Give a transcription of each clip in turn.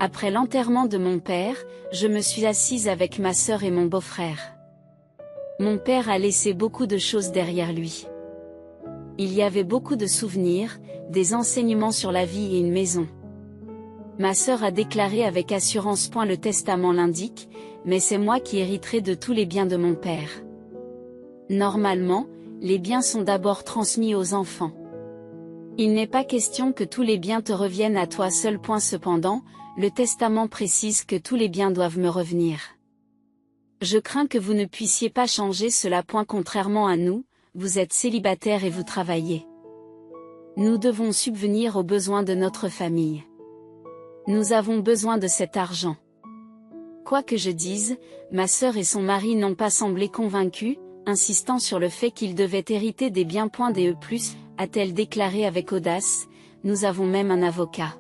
Après l'enterrement de mon père, je me suis assise avec ma sœur et mon beau-frère. Mon père a laissé beaucoup de choses derrière lui. Il y avait beaucoup de souvenirs, des enseignements sur la vie et une maison. Ma sœur a déclaré avec assurance. Le testament l'indique, mais c'est moi qui hériterai de tous les biens de mon père. Normalement, les biens sont d'abord transmis aux enfants. Il n'est pas question que tous les biens te reviennent à toi seul. Cependant, le testament précise que tous les biens doivent me revenir. Je crains que vous ne puissiez pas changer cela. Contrairement à nous, vous êtes célibataire et vous travaillez. Nous devons subvenir aux besoins de notre famille. Nous avons besoin de cet argent. Quoi que je dise, ma sœur et son mari n'ont pas semblé convaincus, insistant sur le fait qu'ils devaient hériter des biens. A-t-elle déclaré avec audace, nous avons même un avocat.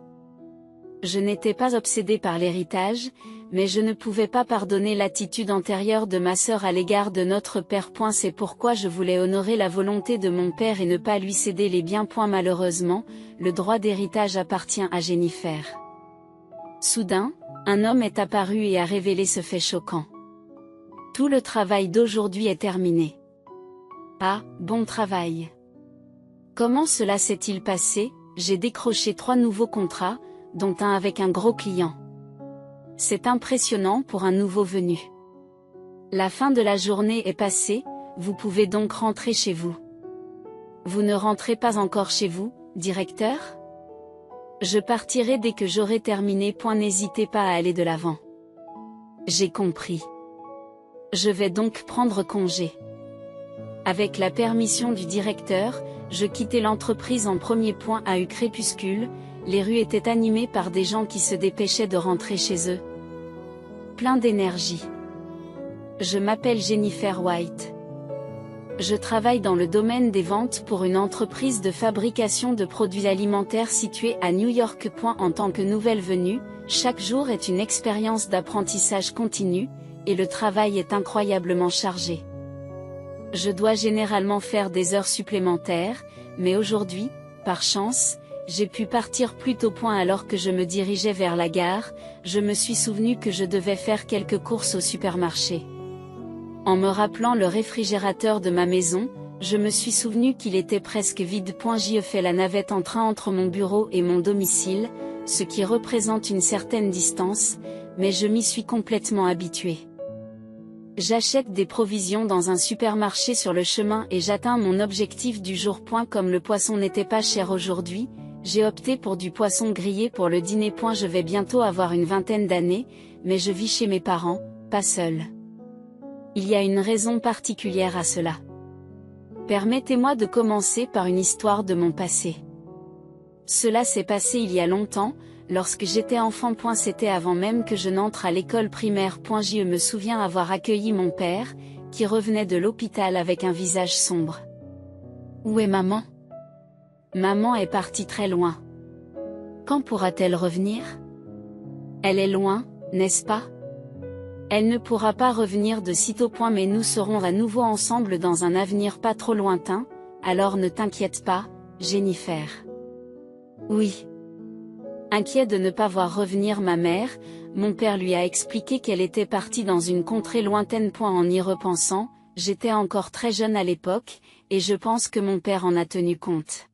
Je n'étais pas obsédée par l'héritage, mais je ne pouvais pas pardonner l'attitude antérieure de ma sœur à l'égard de notre père. C'est pourquoi je voulais honorer la volonté de mon père et ne pas lui céder les biens. Malheureusement, le droit d'héritage appartient à Jennifer. Soudain, un homme est apparu et a révélé ce fait choquant. Tout le travail d'aujourd'hui est terminé. Ah, bon travail. Comment cela s'est-il passé? J'ai décroché 3 nouveaux contrats, dont un avec un gros client. C'est impressionnant pour un nouveau venu. La fin de la journée est passée, vous pouvez donc rentrer chez vous. Vous ne rentrez pas encore chez vous, directeur? Je partirai dès que j'aurai terminé. N'hésitez pas à aller de l'avant. J'ai compris. Je vais donc prendre congé. Avec la permission du directeur, je quittai l'entreprise en premier. À eu crépuscule, les rues étaient animées par des gens qui se dépêchaient de rentrer chez eux. Plein d'énergie. Je m'appelle Jennifer White. Je travaille dans le domaine des ventes pour une entreprise de fabrication de produits alimentaires située à New York. En tant que nouvelle venue, chaque jour est une expérience d'apprentissage continu, et le travail est incroyablement chargé. Je dois généralement faire des heures supplémentaires, mais aujourd'hui, par chance, j'ai pu partir plus tôt. Alors que je me dirigeais vers la gare, je me suis souvenu que je devais faire quelques courses au supermarché. En me rappelant le réfrigérateur de ma maison, je me suis souvenu qu'il était presque vide. J'y ai fait la navette en train entre mon bureau et mon domicile, ce qui représente une certaine distance, mais je m'y suis complètement habitué. J'achète des provisions dans un supermarché sur le chemin et j'atteins mon objectif du jour. Comme le poisson n'était pas cher aujourd'hui, j'ai opté pour du poisson grillé pour le dîner. Je vais bientôt avoir une 20aine d'années, mais je vis chez mes parents, pas seule. Il y a une raison particulière à cela. Permettez-moi de commencer par une histoire de mon passé. Cela s'est passé il y a longtemps, lorsque j'étais enfant. C'était avant même que je n'entre à l'école primaire. Je me souviens avoir accueilli mon père, qui revenait de l'hôpital avec un visage sombre. Où est maman? Maman est partie très loin. Quand pourra-t-elle revenir? Elle est loin, n'est-ce pas? Elle ne pourra pas revenir de sitôt. Mais nous serons à nouveau ensemble dans un avenir pas trop lointain, alors ne t'inquiète pas, Jennifer. Oui. Inquiet de ne pas voir revenir ma mère, mon père lui a expliqué qu'elle était partie dans une contrée lointaine. En y repensant, j'étais encore très jeune à l'époque, et je pense que mon père en a tenu compte.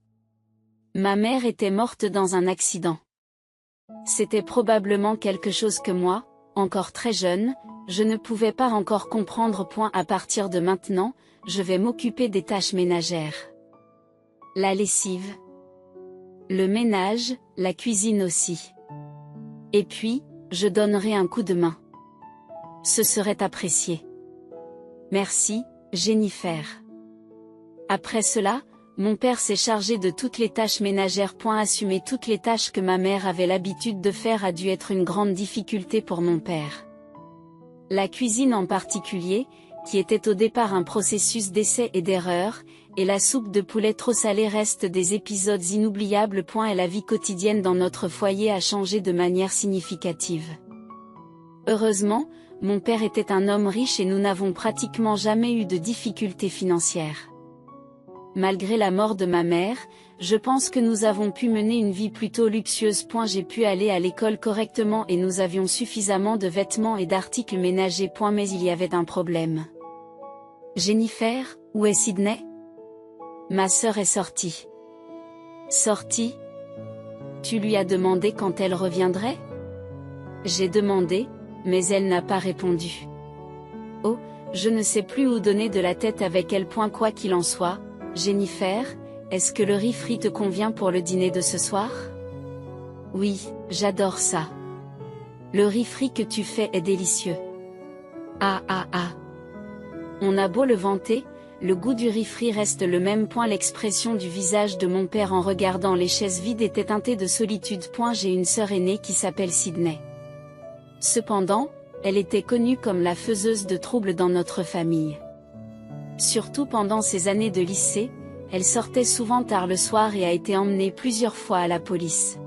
Ma mère était morte dans un accident. C'était probablement quelque chose que moi, encore très jeune, je ne pouvais pas encore comprendre. À partir de maintenant, je vais m'occuper des tâches ménagères. La lessive. Le ménage, la cuisine aussi. Et puis, je donnerai un coup de main. Ce serait apprécié. Merci, Jennifer. Après cela, mon père s'est chargé de toutes les tâches ménagères. Assumer toutes les tâches que ma mère avait l'habitude de faire a dû être une grande difficulté pour mon père. La cuisine en particulier, qui était au départ un processus d'essai et d'erreur, et la soupe de poulet trop salée restent des épisodes inoubliables. Et la vie quotidienne dans notre foyer a changé de manière significative. Heureusement, mon père était un homme riche et nous n'avons pratiquement jamais eu de difficultés financières. Malgré la mort de ma mère, je pense que nous avons pu mener une vie plutôt luxueuse. J'ai pu aller à l'école correctement et nous avions suffisamment de vêtements et d'articles ménagers. Mais il y avait un problème. Jennifer, où est Sydney? Ma sœur est sortie. Sortie? Tu lui as demandé quand elle reviendrait? J'ai demandé, mais elle n'a pas répondu. Oh, je ne sais plus où donner de la tête avec elle. Quoi qu'il en soit, Jennifer, est-ce que le riz frit te convient pour le dîner de ce soir? Oui, j'adore ça. Le riz frit que tu fais est délicieux. Ah ah ah. On a beau le vanter, le goût du riz frit reste le même. L'expression du visage de mon père en regardant les chaises vides était teintée de solitude. J'ai une sœur aînée qui s'appelle Sydney. Cependant, elle était connue comme la faiseuse de troubles dans notre famille. Surtout pendant ses années de lycée, elle sortait souvent tard le soir et a été emmenée plusieurs fois à la police.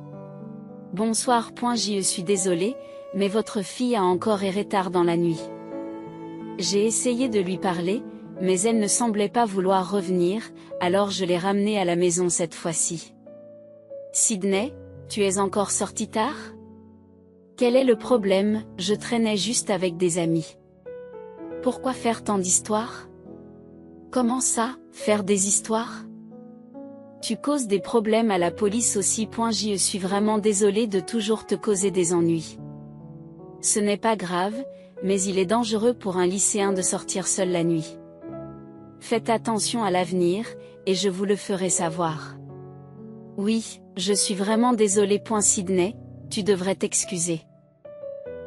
Bonsoir. Je suis désolée, mais votre fille a encore erré tard dans la nuit. J'ai essayé de lui parler, mais elle ne semblait pas vouloir revenir, alors je l'ai ramenée à la maison cette fois-ci. Sydney, tu es encore sortie tard? Quel est le problème? Je traînais juste avec des amis. Pourquoi faire tant d'histoires? Comment ça, faire des histoires? Tu causes des problèmes à la police aussi. Je suis vraiment désolée de toujours te causer des ennuis. Ce n'est pas grave, mais il est dangereux pour un lycéen de sortir seul la nuit. Faites attention à l'avenir, et je vous le ferai savoir. Oui, je suis vraiment désolée. Sydney, tu devrais t'excuser.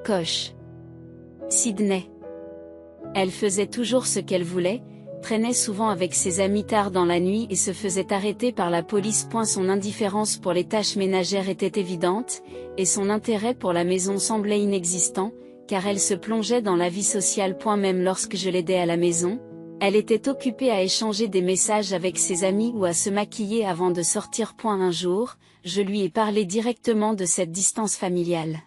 Coche. Sydney. Elle faisait toujours ce qu'elle voulait, traînait souvent avec ses amis tard dans la nuit et se faisait arrêter par la police. Son indifférence pour les tâches ménagères était évidente, et son intérêt pour la maison semblait inexistant, car elle se plongeait dans la vie sociale. Même lorsque je l'aidais à la maison, elle était occupée à échanger des messages avec ses amis ou à se maquiller avant de sortir. Un jour, je lui ai parlé directement de cette distance familiale.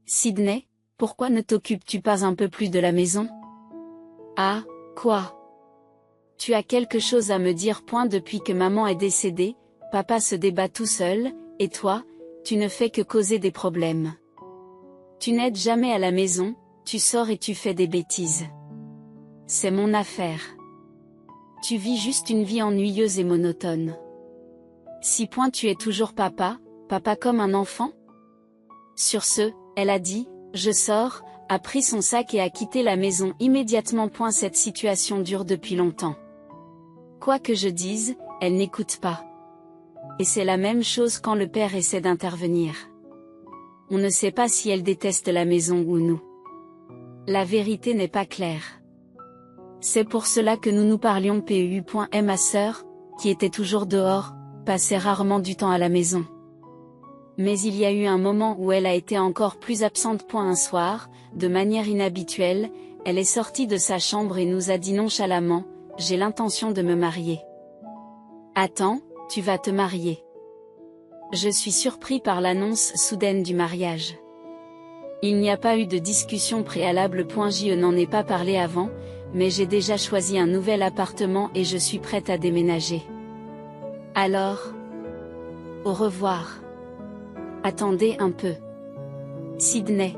Sydney, pourquoi ne t'occupes-tu pas un peu plus de la maison? Ah, quoi? Tu as quelque chose à me dire? Depuis que maman est décédée, papa se débat tout seul, et toi, tu ne fais que causer des problèmes. Tu n'aides jamais à la maison, tu sors et tu fais des bêtises. C'est mon affaire. Tu vis juste une vie ennuyeuse et monotone. Si tu es toujours papa comme un enfant? Sur ce, elle a dit, je sors, a pris son sac et a quitté la maison immédiatement. Cette situation dure depuis longtemps. Quoi que je dise, elle n'écoute pas. Et c'est la même chose quand le père essaie d'intervenir. On ne sait pas si elle déteste la maison ou nous. La vérité n'est pas claire. C'est pour cela que nous nous parlions. Et ma sœur, qui était toujours dehors, passait rarement du temps à la maison. Mais il y a eu un moment où elle a été encore plus absente. Un soir, de manière inhabituelle, elle est sortie de sa chambre et nous a dit nonchalamment, « J'ai l'intention de me marier. » Attends, tu vas te marier? Je suis surpris par l'annonce soudaine du mariage. Il n'y a pas eu de discussion préalable. Je n'en ai pas parlé avant, mais j'ai déjà choisi un nouvel appartement et je suis prête à déménager. Alors, au revoir. Attendez un peu. Sydney.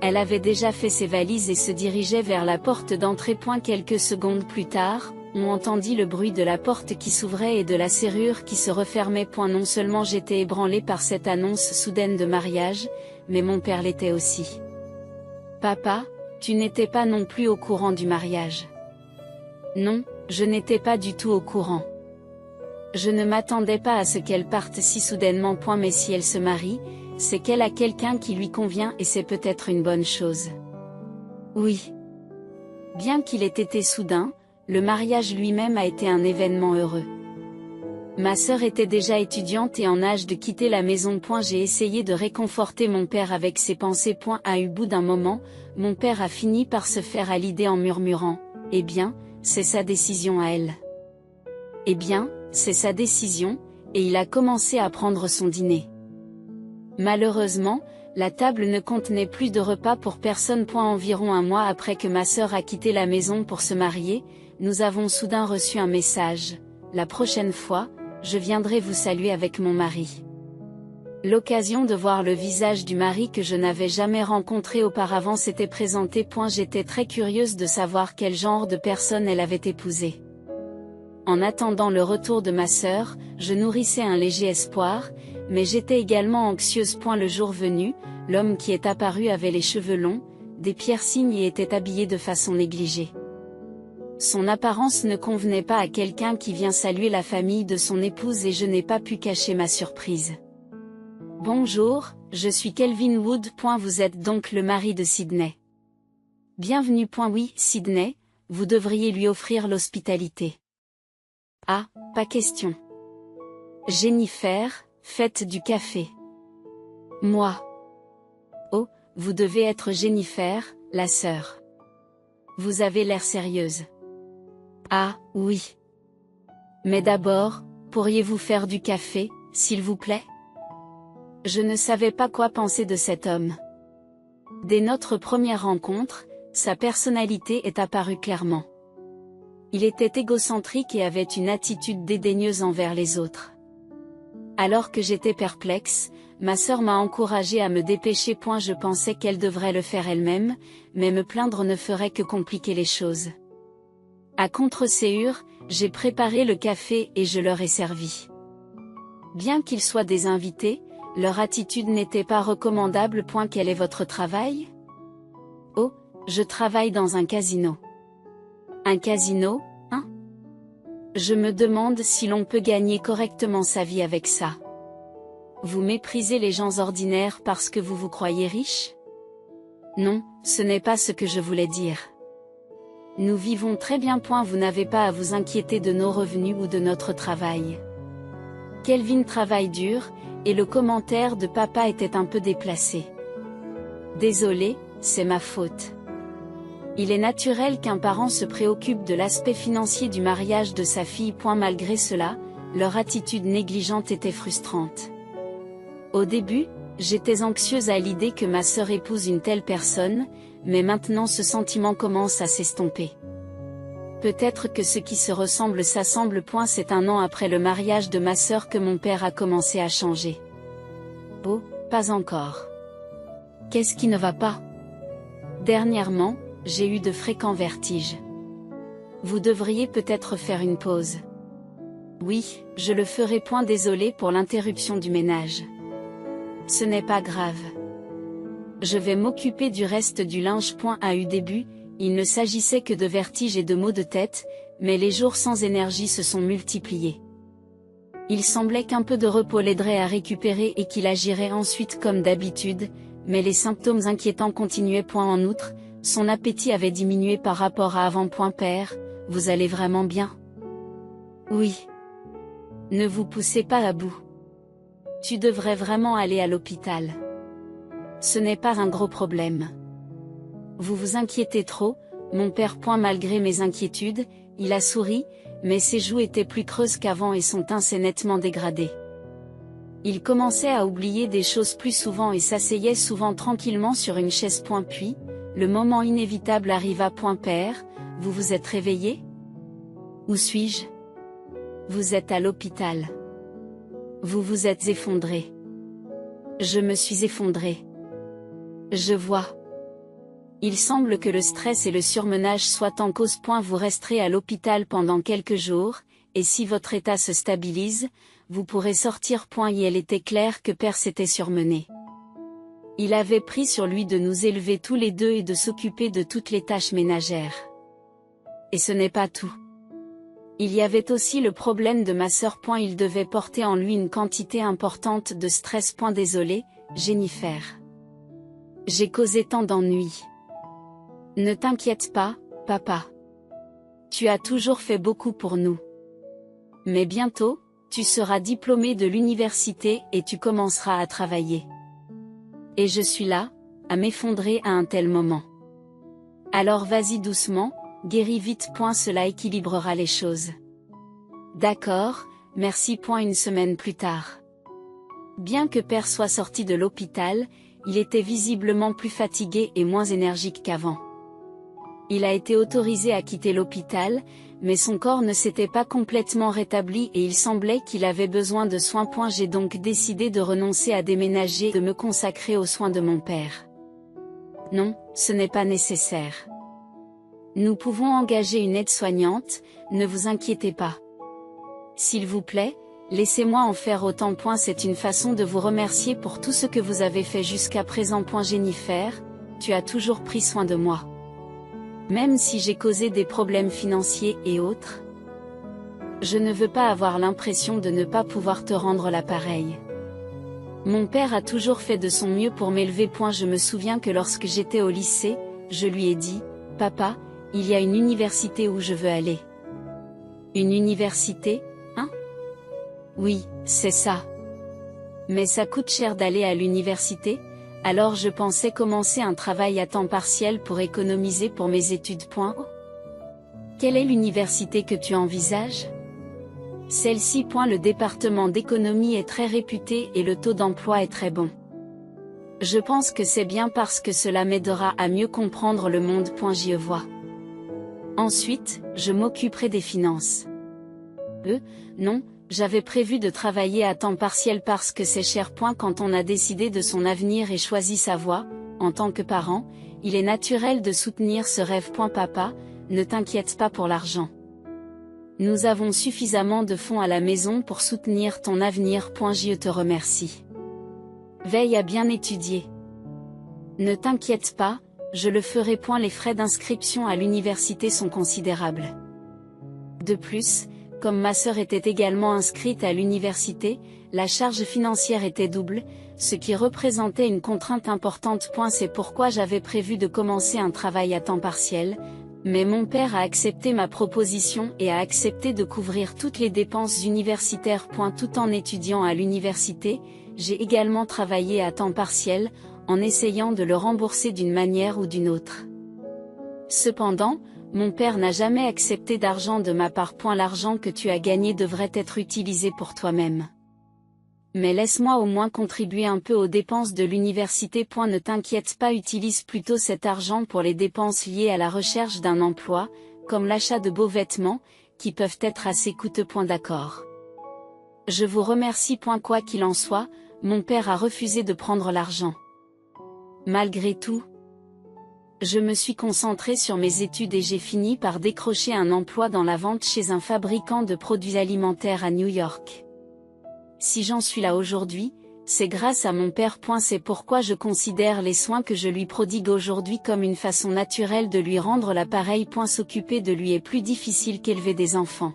Elle avait déjà fait ses valises et se dirigeait vers la porte d'entrée. Quelques secondes plus tard, on entendit le bruit de la porte qui s'ouvrait et de la serrure qui se refermait. Non seulement j'étais ébranlée par cette annonce soudaine de mariage, mais mon père l'était aussi. Papa, tu n'étais pas non plus au courant du mariage? Non, je n'étais pas du tout au courant. Je ne m'attendais pas à ce qu'elle parte si soudainement. Mais si elle se marie, c'est qu'elle a quelqu'un qui lui convient et c'est peut-être une bonne chose. Oui. Bien qu'il ait été soudain, le mariage lui-même a été un événement heureux. Ma sœur était déjà étudiante et en âge de quitter la maison. J'ai essayé de réconforter mon père avec ses pensées. À au bout d'un moment, mon père a fini par se faire à l'idée en murmurant, « Eh bien, c'est sa décision à elle. » Eh bien, c'est sa décision, et il a commencé à prendre son dîner. Malheureusement, la table ne contenait plus de repas pour personne. Environ un mois après que ma sœur a quitté la maison pour se marier, nous avons soudain reçu un message, la prochaine fois, je viendrai vous saluer avec mon mari. L'occasion de voir le visage du mari que je n'avais jamais rencontré auparavant s'était présentée. J'étais très curieuse de savoir quel genre de personne elle avait épousé. En attendant le retour de ma sœur, je nourrissais un léger espoir, mais j'étais également anxieuse. Le jour venu, l'homme qui est apparu avait les cheveux longs, des piercings et était habillé de façon négligée. Son apparence ne convenait pas à quelqu'un qui vient saluer la famille de son épouse et je n'ai pas pu cacher ma surprise. Bonjour, je suis Kelvin Wood. Vous êtes donc le mari de Sydney. Bienvenue. Oui, Sydney, vous devriez lui offrir l'hospitalité. Ah, pas question. Jennifer, faites du café. Moi. Oh, vous devez être Jennifer, la sœur. Vous avez l'air sérieuse. Ah, oui. Mais d'abord, pourriez-vous faire du café, s'il vous plaît? Je ne savais pas quoi penser de cet homme. Dès notre première rencontre, sa personnalité est apparue clairement. Il était égocentrique et avait une attitude dédaigneuse envers les autres. Alors que j'étais perplexe, ma sœur m'a encouragée à me dépêcher. Je pensais qu'elle devrait le faire elle-même, mais me plaindre ne ferait que compliquer les choses. À contre-séure, j'ai préparé le café et je leur ai servi. Bien qu'ils soient des invités, leur attitude n'était pas recommandable. Quel est votre travail? Oh, je travaille dans un casino. Un casino, hein? Je me demande si l'on peut gagner correctement sa vie avec ça. Vous méprisez les gens ordinaires parce que vous vous croyez riche? Non, ce n'est pas ce que je voulais dire. Nous vivons très bien. Vous n'avez pas à vous inquiéter de nos revenus ou de notre travail. Kelvin travaille dur, et le commentaire de papa était un peu déplacé. Désolé, c'est ma faute. Il est naturel qu'un parent se préoccupe de l'aspect financier du mariage de sa fille. Malgré cela, leur attitude négligente était frustrante. Au début, j'étais anxieuse à l'idée que ma sœur épouse une telle personne, mais maintenant ce sentiment commence à s'estomper. Peut-être que ce qui se ressemble s'assemble. C'est 1 an après le mariage de ma sœur que mon père a commencé à changer. Oh, pas encore. Qu'est-ce qui ne va pas? Dernièrement, j'ai eu de fréquents vertiges. Vous devriez peut-être faire une pause. Oui, je le ferai. Désolé pour l'interruption du ménage. Ce n'est pas grave. Je vais m'occuper du reste du linge. Au début, il ne s'agissait que de vertiges et de maux de tête, mais les jours sans énergie se sont multipliés. Il semblait qu'un peu de repos l'aiderait à récupérer et qu'il agirait ensuite comme d'habitude, mais les symptômes inquiétants continuaient. En outre, son appétit avait diminué par rapport à avant. Père, vous allez vraiment bien? Oui. Ne vous poussez pas à bout. Tu devrais vraiment aller à l'hôpital. Ce n'est pas un gros problème. Vous vous inquiétez trop, mon père. Malgré mes inquiétudes, il a souri, mais ses joues étaient plus creuses qu'avant et son teint s'est nettement dégradé. Il commençait à oublier des choses plus souvent et s'asseyait souvent tranquillement sur une chaise. Puis, le moment inévitable arriva. Père, vous vous êtes réveillé? Où suis-je? Vous êtes à l'hôpital. Vous vous êtes effondré. Je me suis effondré. Je vois. Il semble que le stress et le surmenage soient en cause. Vous resterez à l'hôpital pendant quelques jours, et si votre état se stabilise, vous pourrez sortir. Et elle était claire que père s'était surmené. Il avait pris sur lui de nous élever tous les deux et de s'occuper de toutes les tâches ménagères. Et ce n'est pas tout. Il y avait aussi le problème de ma sœur. Il devait porter en lui une quantité importante de stress. Désolé, Jennifer. J'ai causé tant d'ennuis. Ne t'inquiète pas, papa. Tu as toujours fait beaucoup pour nous. Mais bientôt, tu seras diplômé de l'université et tu commenceras à travailler. Et je suis là, à m'effondrer à un tel moment. Alors vas-y doucement, guéris vite. Cela équilibrera les choses. D'accord, merci. Une semaine plus tard. Bien que père soit sorti de l'hôpital, il était visiblement plus fatigué et moins énergique qu'avant. Il a été autorisé à quitter l'hôpital, mais son corps ne s'était pas complètement rétabli et il semblait qu'il avait besoin de soins. J'ai donc décidé de renoncer à déménager et de me consacrer aux soins de mon père. Non, ce n'est pas nécessaire. Nous pouvons engager une aide-soignante, ne vous inquiétez pas. S'il vous plaît, laissez-moi en faire autant. C'est une façon de vous remercier pour tout ce que vous avez fait jusqu'à présent. Jennifer, tu as toujours pris soin de moi. Même si j'ai causé des problèmes financiers et autres. Je ne veux pas avoir l'impression de ne pas pouvoir te rendre l'appareil. Mon père a toujours fait de son mieux pour m'élever. Je me souviens que lorsque j'étais au lycée, je lui ai dit, « Papa, il y a une université où je veux aller. » Une université, hein? Oui, c'est ça. Mais ça coûte cher d'aller à l'université, alors je pensais commencer un travail à temps partiel pour économiser pour mes études. Quelle est l'université que tu envisages? Celle-ci. Le département d'économie est très réputé et le taux d'emploi est très bon. Je pense que c'est bien parce que cela m'aidera à mieux comprendre le monde. J'y vois. Ensuite, je m'occuperai des finances. Non, j'avais prévu de travailler à temps partiel parce que c'est cher. Quand on a décidé de son avenir et choisi sa voie, en tant que parent, il est naturel de soutenir ce rêve. Papa, ne t'inquiète pas pour l'argent. Nous avons suffisamment de fonds à la maison pour soutenir ton avenir. Je te remercie. Veille à bien étudier. Ne t'inquiète pas, je le ferai. Les frais d'inscription à l'université sont considérables. De plus, comme ma sœur était également inscrite à l'université, la charge financière était double, ce qui représentait une contrainte importante. C'est pourquoi j'avais prévu de commencer un travail à temps partiel, mais mon père a accepté ma proposition et a accepté de couvrir toutes les dépenses universitaires. Tout en étudiant à l'université, j'ai également travaillé à temps partiel, en essayant de le rembourser d'une manière ou d'une autre. Cependant, mon père n'a jamais accepté d'argent de ma part. L'argent que tu as gagné devrait être utilisé pour toi-même. Mais laisse-moi au moins contribuer un peu aux dépenses de l'université. Ne t'inquiète pas, utilise plutôt cet argent pour les dépenses liées à la recherche d'un emploi, comme l'achat de beaux vêtements, qui peuvent être assez coûteux. D'accord. Je vous remercie. Quoi qu'il en soit, mon père a refusé de prendre l'argent. Malgré tout, je me suis concentrée sur mes études et j'ai fini par décrocher un emploi dans la vente chez un fabricant de produits alimentaires à New York. Si j'en suis là aujourd'hui, c'est grâce à mon père. C'est pourquoi je considère les soins que je lui prodigue aujourd'hui comme une façon naturelle de lui rendre l'appareil. S'occuper de lui est plus difficile qu'élever des enfants.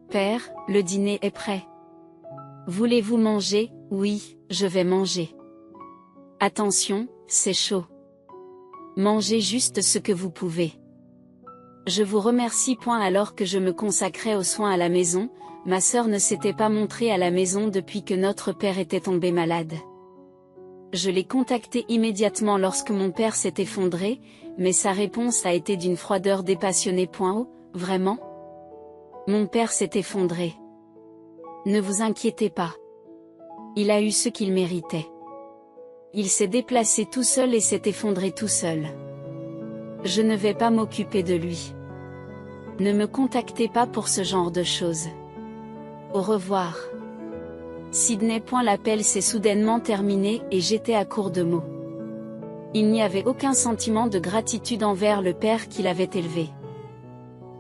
Père, le dîner est prêt. Voulez-vous manger? Oui, je vais manger. Attention, c'est chaud. Mangez juste ce que vous pouvez. Je vous remercie. Alors que je me consacrais aux soins à la maison, ma sœur ne s'était pas montrée à la maison depuis que notre père était tombé malade. Je l'ai contacté immédiatement lorsque mon père s'est effondré, mais sa réponse a été d'une froideur dépassionnée. Vraiment? Mon père s'est effondré. Ne vous inquiétez pas. Il a eu ce qu'il méritait. Il s'est déplacé tout seul et s'est effondré tout seul. Je ne vais pas m'occuper de lui. Ne me contactez pas pour ce genre de choses. Au revoir. Sydney. L'appel s'est soudainement terminé et j'étais à court de mots. Il n'y avait aucun sentiment de gratitude envers le père qui l'avait élevé.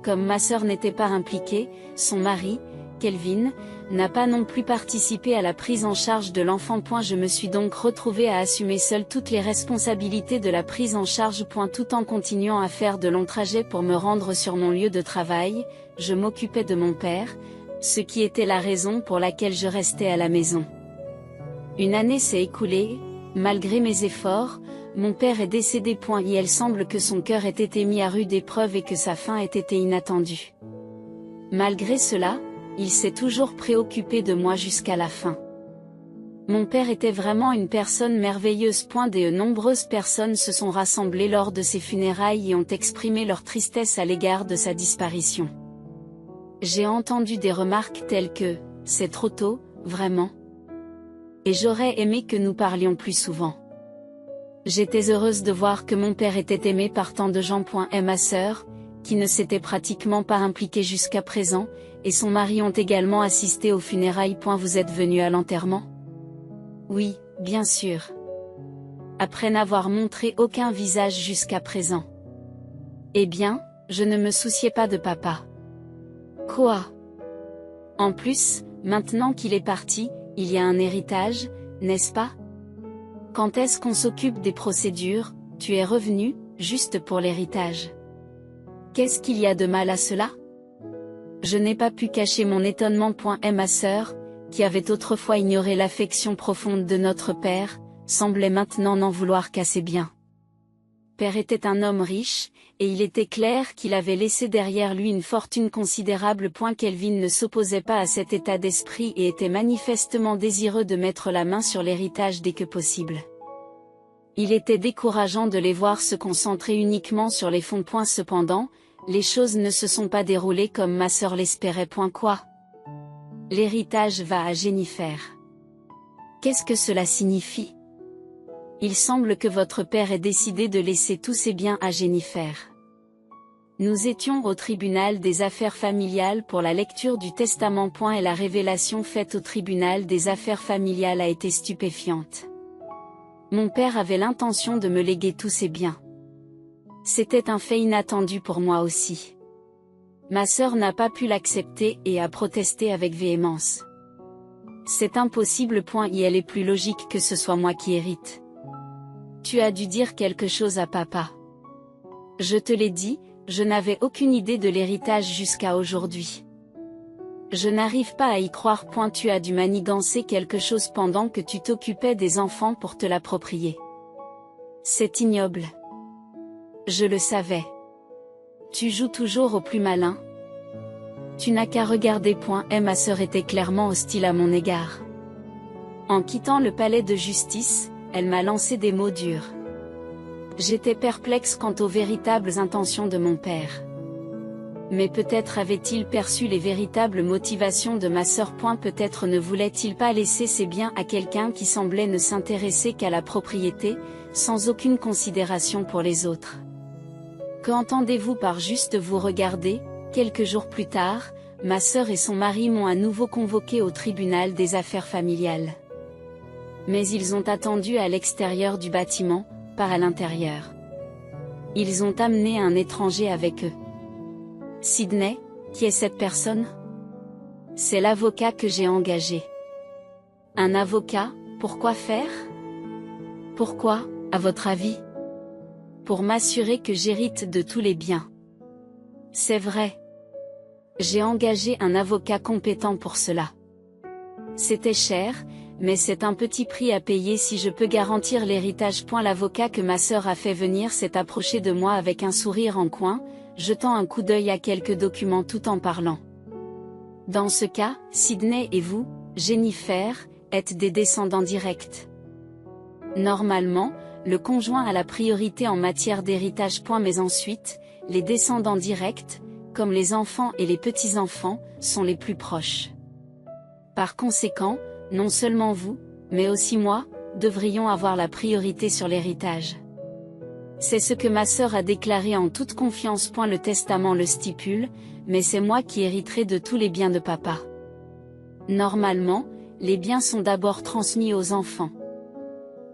Comme ma sœur n'était pas impliquée, son mari, Kelvin, n'a pas non plus participé à la prise en charge de l'enfant. Je me suis donc retrouvée à assumer seule toutes les responsabilités de la prise en charge. Tout en continuant à faire de longs trajets pour me rendre sur mon lieu de travail, je m'occupais de mon père, ce qui était la raison pour laquelle je restais à la maison. Une année s'est écoulée, malgré mes efforts, mon père est décédé. Et il semble que son cœur ait été mis à rude épreuve et que sa fin ait été inattendue. Malgré cela, il s'est toujours préoccupé de moi jusqu'à la fin. Mon père était vraiment une personne merveilleuse. De nombreuses personnes se sont rassemblées lors de ses funérailles et ont exprimé leur tristesse à l'égard de sa disparition. J'ai entendu des remarques telles que « c'est trop tôt, vraiment ?» et « j'aurais aimé que nous parlions plus souvent ». J'étais heureuse de voir que mon père était aimé par tant de gens. Et ma sœur, qui ne s'était pratiquement pas impliquée jusqu'à présent, et son mari ont également assisté aux funérailles. Vous êtes venu à l'enterrement? Oui, bien sûr. Après n'avoir montré aucun visage jusqu'à présent. Eh bien, je ne me souciais pas de papa. Quoi? En plus, maintenant qu'il est parti, il y a un héritage, n'est-ce pas? Quand est-ce qu'on s'occupe des procédures? Tu es revenu, juste pour l'héritage. Qu'est-ce qu'il y a de mal à cela? Je n'ai pas pu cacher mon étonnement. Et ma sœur, qui avait autrefois ignoré l'affection profonde de notre père, semblait maintenant n'en vouloir qu'à ses biens. Père était un homme riche, et il était clair qu'il avait laissé derrière lui une fortune considérable. Kelvin ne s'opposait pas à cet état d'esprit et était manifestement désireux de mettre la main sur l'héritage dès que possible. Il était décourageant de les voir se concentrer uniquement sur les fonds. Cependant, les choses ne se sont pas déroulées comme ma sœur l'espérait. Quoi? L'héritage va à Jennifer. Qu'est-ce que cela signifie? Il semble que votre père ait décidé de laisser tous ses biens à Jennifer. Nous étions au tribunal des affaires familiales pour la lecture du testament. Et la révélation faite au tribunal des affaires familiales a été stupéfiante. Mon père avait l'intention de me léguer tous ses biens. C'était un fait inattendu pour moi aussi. Ma sœur n'a pas pu l'accepter et a protesté avec véhémence. C'est impossible. Il est plus logique que ce soit moi qui hérite. Tu as dû dire quelque chose à papa. Je te l'ai dit, je n'avais aucune idée de l'héritage jusqu'à aujourd'hui. Je n'arrive pas à y croire. Tu as dû manigancer quelque chose pendant que tu t'occupais des enfants pour te l'approprier. C'est ignoble. Je le savais. Tu joues toujours au plus malin. Tu n'as qu'à regarder. Et ma sœur était clairement hostile à mon égard. En quittant le palais de justice, elle m'a lancé des mots durs. J'étais perplexe quant aux véritables intentions de mon père. Mais peut-être avait-il perçu les véritables motivations de ma sœur. Peut-être ne voulait-il pas laisser ses biens à quelqu'un qui semblait ne s'intéresser qu'à la propriété, sans aucune considération pour les autres. Qu'entendez-vous par juste vous regarder? Quelques jours plus tard, ma sœur et son mari m'ont à nouveau convoqué au tribunal des affaires familiales. Mais ils ont attendu à l'extérieur du bâtiment, pas à l'intérieur. Ils ont amené un étranger avec eux. Sydney, qui est cette personne? C'est l'avocat que j'ai engagé. Un avocat, pourquoi faire? Pourquoi, à votre avis? Pour m'assurer que j'hérite de tous les biens. C'est vrai. J'ai engagé un avocat compétent pour cela. C'était cher, mais c'est un petit prix à payer si je peux garantir l'héritage. L'avocat que ma sœur a fait venir s'est approché de moi avec un sourire en coin, jetant un coup d'œil à quelques documents tout en parlant. Dans ce cas, Sydney et vous, Jennifer, êtes des descendants directs. Normalement, le conjoint a la priorité en matière d'héritage. Mais ensuite, les descendants directs, comme les enfants et les petits-enfants, sont les plus proches. Par conséquent, non seulement vous, mais aussi moi, devrions avoir la priorité sur l'héritage. C'est ce que ma sœur a déclaré en toute confiance. Le testament le stipule, mais c'est moi qui hériterai de tous les biens de papa. Normalement, les biens sont d'abord transmis aux enfants.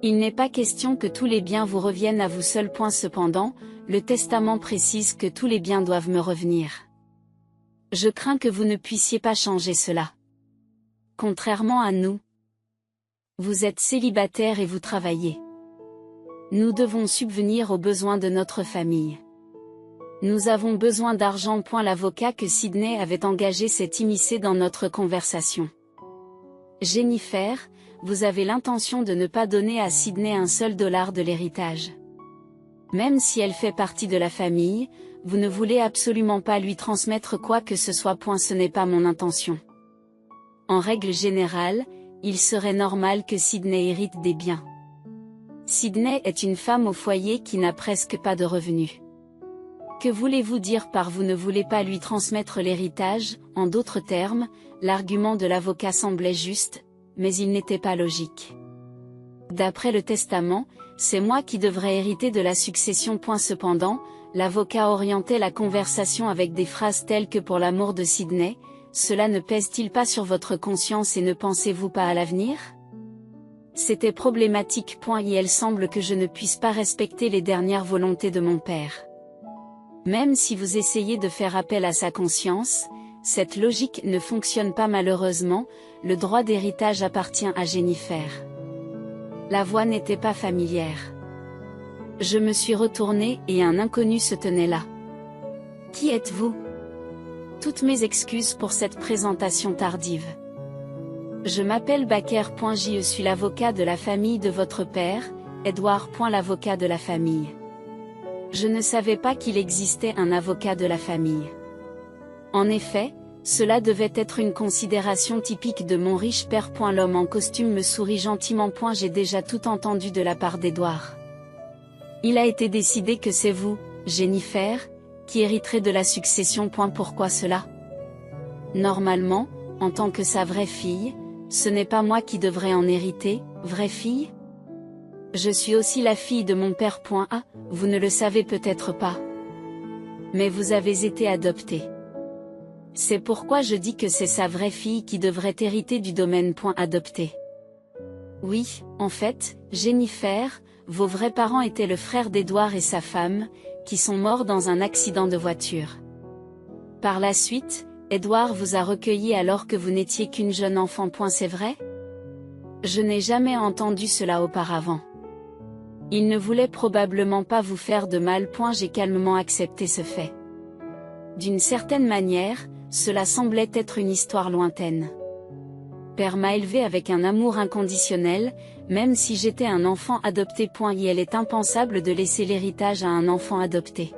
Il n'est pas question que tous les biens vous reviennent à vous seul. Cependant, le testament précise que tous les biens doivent me revenir. Je crains que vous ne puissiez pas changer cela. Contrairement à nous. Vous êtes célibataire et vous travaillez. Nous devons subvenir aux besoins de notre famille. Nous avons besoin d'argent. L'avocat que Sydney avait engagé s'est immiscé dans notre conversation. Jennifer, vous avez l'intention de ne pas donner à Sydney un seul dollar de l'héritage. Même si elle fait partie de la famille, vous ne voulez absolument pas lui transmettre quoi que ce soit. Ce n'est pas mon intention. En règle générale, il serait normal que Sydney hérite des biens. Sydney est une femme au foyer qui n'a presque pas de revenus. Que voulez-vous dire par vous ne voulez pas lui transmettre l'héritage? En d'autres termes, l'argument de l'avocat semblait juste, mais il n'était pas logique. D'après le testament, C'est moi qui devrais hériter de la succession. Cependant, l'avocat orientait la conversation avec des phrases telles que pour l'amour de Sydney, cela ne pèse-t-il pas sur votre conscience et ne pensez-vous pas à l'avenir? C'était problématique. Et elle semble que je ne puisse pas respecter les dernières volontés de mon père. Même si vous essayez de faire appel à sa conscience, cette logique ne fonctionne pas malheureusement, le droit d'héritage appartient à Jennifer. La voix n'était pas familière. Je me suis retournée et un inconnu se tenait là. Qui êtes-vous? Toutes mes excuses pour cette présentation tardive. Je m'appelle Baker. Je suis l'avocat de la famille de votre père, Edward. L'avocat de la famille. Je ne savais pas qu'il existait un avocat de la famille. En effet, cela devait être une considération typique de mon riche père. L'homme en costume me sourit gentiment. J'ai déjà tout entendu de la part d'Edward. Il a été décidé que c'est vous, Jennifer, qui hériterez de la succession. Pourquoi cela? Normalement, en tant que sa vraie fille, ce n'est pas moi qui devrais en hériter, vraie fille? Je suis aussi la fille de mon père. Vous ne le savez peut-être pas. Mais vous avez été adoptée. C'est pourquoi je dis que c'est sa vraie fille qui devrait hériter du domaine. Adoptée. Oui, en fait, Jennifer, vos vrais parents étaient le frère d'Edward et sa femme, qui sont morts dans un accident de voiture. Par la suite, Edward vous a recueilli alors que vous n'étiez qu'une jeune enfant. C'est vrai? Je n'ai jamais entendu cela auparavant. Il ne voulait probablement pas vous faire de mal. J'ai calmement accepté ce fait. D'une certaine manière, cela semblait être une histoire lointaine. Père m'a élevé avec un amour inconditionnel, même si j'étais un enfant adopté. Il est impensable de laisser l'héritage à un enfant adopté.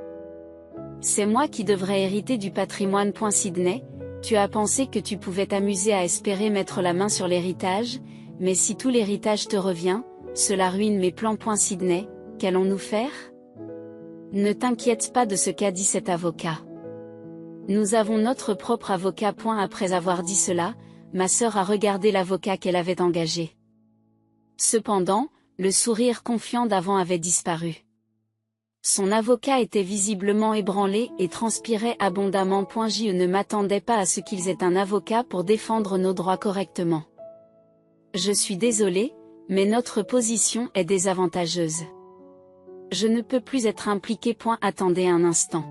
C'est moi qui devrais hériter du patrimoine. Sydney, tu as pensé que tu pouvais t'amuser à espérer mettre la main sur l'héritage, mais si tout l'héritage te revient, cela ruine mes plans. Sydney, qu'allons-nous faire? Ne t'inquiète pas de ce qu'a dit cet avocat. Nous avons notre propre avocat. Après avoir dit cela, ma sœur a regardé l'avocat qu'elle avait engagé. Cependant, le sourire confiant d'avant avait disparu. Son avocat était visiblement ébranlé et transpirait abondamment. Je ne m'attendais pas à ce qu'ils aient un avocat pour défendre nos droits correctement. Je suis désolé, mais notre position est désavantageuse. Je ne peux plus être impliqué. Attendez un instant.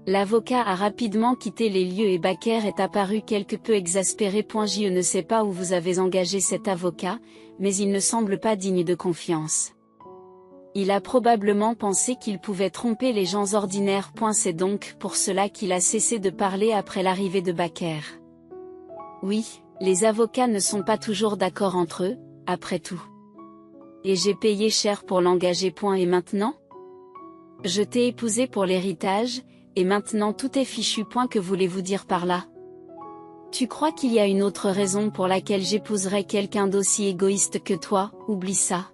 L'avocat a rapidement quitté les lieux et Baker est apparu quelque peu exaspéré. Je ne sais pas où vous avez engagé cet avocat, mais il ne semble pas digne de confiance. Il a probablement pensé qu'il pouvait tromper les gens ordinaires. C'est donc pour cela qu'il a cessé de parler après l'arrivée de Baker. Oui, les avocats ne sont pas toujours d'accord entre eux, après tout. Et j'ai payé cher pour l'engager. Et maintenant? Je t'ai épousé pour l'héritage, et maintenant tout est fichu. Que voulez-vous dire par là? Tu crois qu'il y a une autre raison pour laquelle j'épouserais quelqu'un d'aussi égoïste que toi? Oublie ça.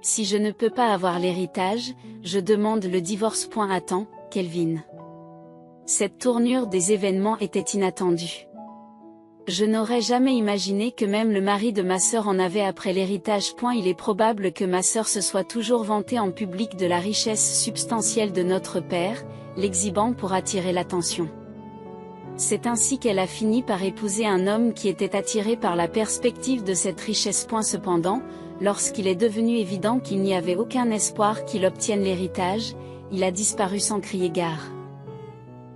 Si je ne peux pas avoir l'héritage, je demande le divorce. Attends, Kelvin. Cette tournure des événements était inattendue. Je n'aurais jamais imaginé que même le mari de ma sœur en avait après l'héritage. Il est probable que ma sœur se soit toujours vantée en public de la richesse substantielle de notre père, l'exhibant pour attirer l'attention. C'est ainsi qu'elle a fini par épouser un homme qui était attiré par la perspective de cette richesse. Cependant, lorsqu'il est devenu évident qu'il n'y avait aucun espoir qu'il obtienne l'héritage, il a disparu sans crier gare.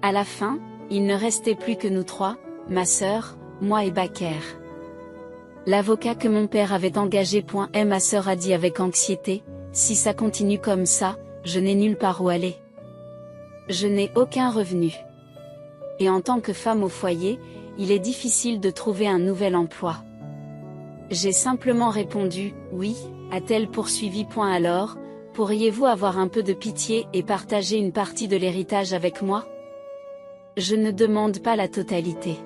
À la fin, il ne restait plus que nous trois, ma sœur, moi et Baker. L'avocat que mon père avait engagé. Ma sœur a dit avec anxiété, si ça continue comme ça, je n'ai nulle part où aller. Je n'ai aucun revenu. Et en tant que femme au foyer, il est difficile de trouver un nouvel emploi. J'ai simplement répondu, oui, a-t-elle poursuivi. Alors, pourriez-vous avoir un peu de pitié et partager une partie de l'héritage avec moi? Je ne demande pas la totalité.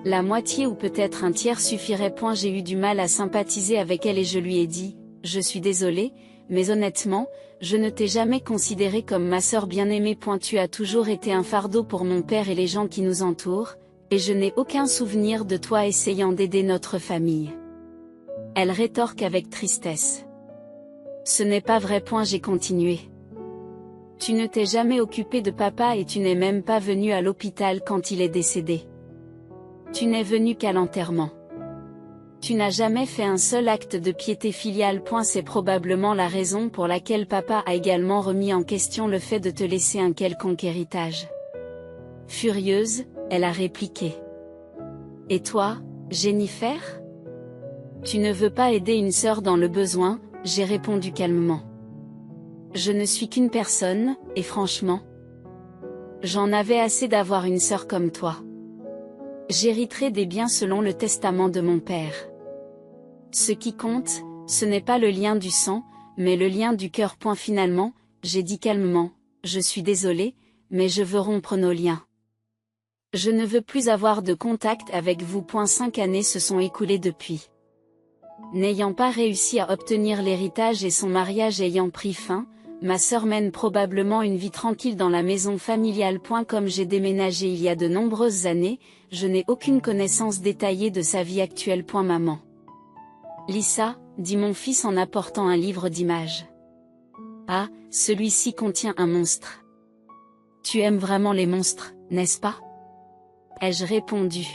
La moitié ou peut-être un tiers suffirait. J'ai eu du mal à sympathiser avec elle et je lui ai dit, je suis désolée, mais honnêtement, je ne t'ai jamais considérée comme ma sœur bien-aimée. Tu as toujours été un fardeau pour mon père et les gens qui nous entourent, et je n'ai aucun souvenir de toi essayant d'aider notre famille. Elle rétorque avec tristesse. Ce n'est pas vrai. J'ai continué. Tu ne t'es jamais occupé de papa et tu n'es même pas venu à l'hôpital quand il est décédé. Tu n'es venu qu'à l'enterrement. Tu n'as jamais fait un seul acte de piété filiale. C'est probablement la raison pour laquelle papa a également remis en question le fait de te laisser un quelconque héritage. Furieuse, elle a répliqué. Et toi, Jennifer? Tu ne veux pas aider une sœur dans le besoin, j'ai répondu calmement. Je ne suis qu'une personne, et franchement, j'en avais assez d'avoir une sœur comme toi. J'hériterai des biens selon le testament de mon père. Ce qui compte, ce n'est pas le lien du sang, mais le lien du cœur. Finalement, j'ai dit calmement, je suis désolée, mais je veux rompre nos liens. Je ne veux plus avoir de contact avec vous. 5 années se sont écoulées depuis. N'ayant pas réussi à obtenir l'héritage et son mariage ayant pris fin, ma sœur mène probablement une vie tranquille dans la maison familiale. Comme j'ai déménagé il y a de nombreuses années, je n'ai aucune connaissance détaillée de sa vie actuelle. Maman. Lisa, dit mon fils en apportant un livre d'images. Ah, celui-ci contient un monstre. Tu aimes vraiment les monstres, n'est-ce pas? Ai-je répondu.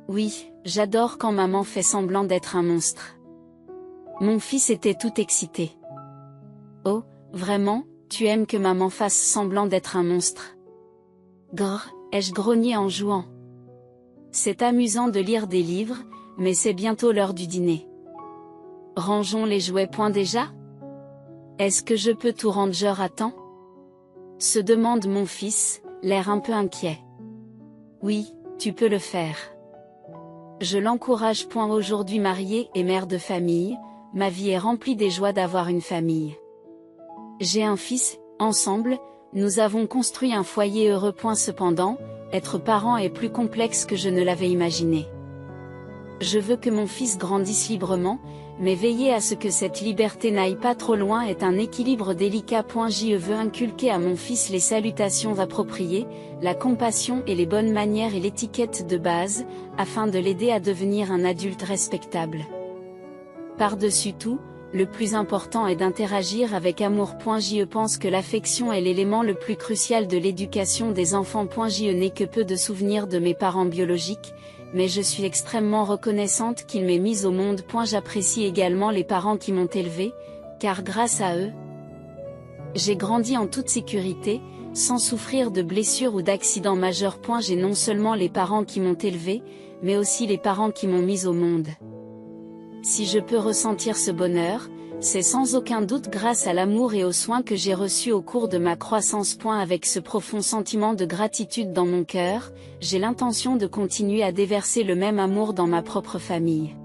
Oui, j'adore quand maman fait semblant d'être un monstre. Mon fils était tout excité. Oh, vraiment, tu aimes que maman fasse semblant d'être un monstre? Grrr, ai-je grogné en jouant. C'est amusant de lire des livres, mais c'est bientôt l'heure du dîner. Rangeons les jouets. Déjà? Est-ce que je peux tout ranger à temps? Se demande mon fils, l'air un peu inquiet. Oui, tu peux le faire. Je l'encourage. Aujourd'hui mariée et mère de famille, ma vie est remplie des joies d'avoir une famille. J'ai un fils, ensemble, nous avons construit un foyer heureux. Cependant, être parent est plus complexe que je ne l'avais imaginé. Je veux que mon fils grandisse librement, mais veiller à ce que cette liberté n'aille pas trop loin est un équilibre délicat. Je veux inculquer à mon fils les salutations appropriées, la compassion et les bonnes manières et l'étiquette de base, afin de l'aider à devenir un adulte respectable. Par-dessus tout, le plus important est d'interagir avec amour. Je pense que l'affection est l'élément le plus crucial de l'éducation des enfants. Je n'ai que peu de souvenirs de mes parents biologiques, mais je suis extrêmement reconnaissante qu'ils m'aient mise au monde. J'apprécie également les parents qui m'ont élevée, car grâce à eux, j'ai grandi en toute sécurité, sans souffrir de blessures ou d'accidents majeurs. J'ai non seulement les parents qui m'ont élevée, mais aussi les parents qui m'ont mise au monde. Si je peux ressentir ce bonheur, c'est sans aucun doute grâce à l'amour et aux soins que j'ai reçus au cours de ma croissance. Avec ce profond sentiment de gratitude dans mon cœur, j'ai l'intention de continuer à déverser le même amour dans ma propre famille.